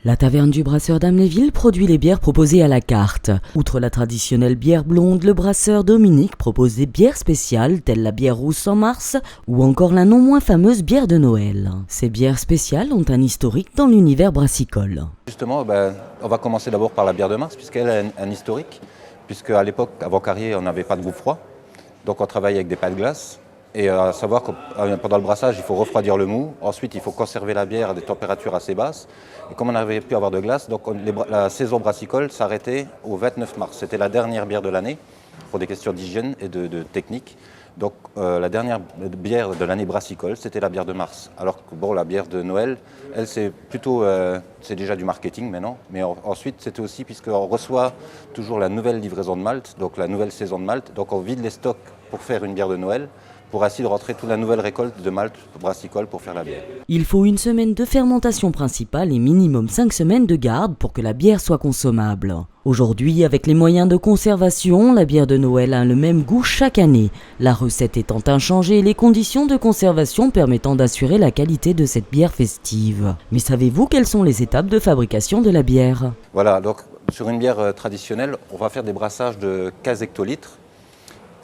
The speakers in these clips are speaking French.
La taverne du brasseur d'Amnéville produit les bières proposées à la carte. Outre la traditionnelle bière blonde, le brasseur Dominique propose des bières spéciales telles la bière rousse en mars ou encore la non moins fameuse bière de Noël. Ces bières spéciales ont un historique dans l'univers brassicole. Justement, on va commencer d'abord par la bière de mars puisqu'elle a un historique. Puisque à l'époque, avant Carrier, on n'avait pas de gouffre froid. Donc on travaille avec des pains de glace. Et à savoir que pendant le brassage, il faut refroidir le mou. Ensuite, il faut conserver la bière à des températures assez basses. Et comme on n'avait pu avoir de glace, donc la saison brassicole s'arrêtait au 29 mars. C'était la dernière bière de l'année, pour des questions d'hygiène et de technique. Donc la dernière bière de l'année brassicole, c'était la bière de mars. Alors que la bière de Noël, elle, c'est plutôt, c'est déjà du marketing maintenant. Mais ensuite, c'était aussi puisqu'on reçoit toujours la nouvelle livraison de malt, donc la nouvelle saison de malt. Donc on vide les stocks pour faire une bière de Noël, pour ainsi de rentrer toute la nouvelle récolte de malt brassicole pour faire la bière. Il faut une semaine de fermentation principale et minimum 5 semaines de garde pour que la bière soit consommable. Aujourd'hui, avec les moyens de conservation, la bière de Noël a le même goût chaque année. La recette étant inchangée et les conditions de conservation permettant d'assurer la qualité de cette bière festive. Mais savez-vous quelles sont les étapes de fabrication de la bière? Voilà, donc sur une bière traditionnelle, on va faire des brassages de 15 hectolitres.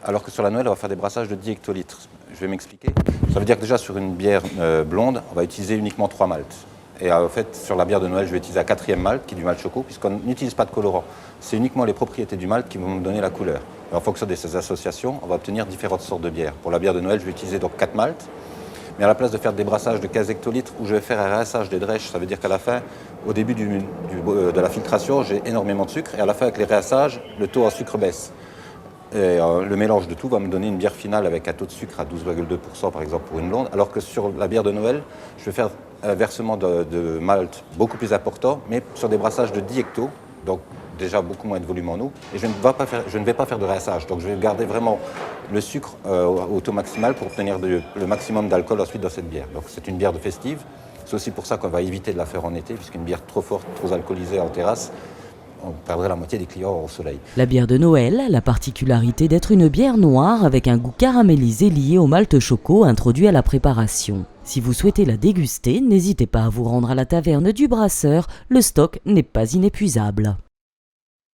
Alors que sur la Noël, on va faire des brassages de 10 hectolitres. Je vais m'expliquer. Ça veut dire que déjà sur une bière blonde, on va utiliser uniquement 3 maltes. Et en fait, sur la bière de Noël, je vais utiliser un 4e malt, qui est du malt choco, puisqu'on n'utilise pas de colorant. C'est uniquement les propriétés du malt qui vont me donner la couleur. Et en fonction de ces associations, on va obtenir différentes sortes de bières. Pour la bière de Noël, je vais utiliser donc 4 maltes. Mais à la place de faire des brassages de 15 hectolitres, où je vais faire un réassage des drèches, ça veut dire qu'à la fin, au début de la filtration, j'ai énormément de sucre. Et à la fin, avec les réassages, le taux en sucre baisse. Et le mélange de tout va me donner une bière finale avec un taux de sucre à 12,2% par exemple pour une blonde, alors que sur la bière de Noël, je vais faire un versement de malt beaucoup plus important, mais sur des brassages de 10 hectos, donc déjà beaucoup moins de volume en eau, et je ne vais pas faire de réassage, donc je vais garder vraiment le sucre au taux maximal pour obtenir le maximum d'alcool ensuite dans cette bière. Donc c'est une bière de festive, c'est aussi pour ça qu'on va éviter de la faire en été, puisqu'une bière trop forte, trop alcoolisée en terrasse, on perdrait la moitié des clients au soleil. La bière de Noël a la particularité d'être une bière noire avec un goût caramélisé lié au malt choco introduit à la préparation. Si vous souhaitez la déguster, n'hésitez pas à vous rendre à la taverne du brasseur, le stock n'est pas inépuisable.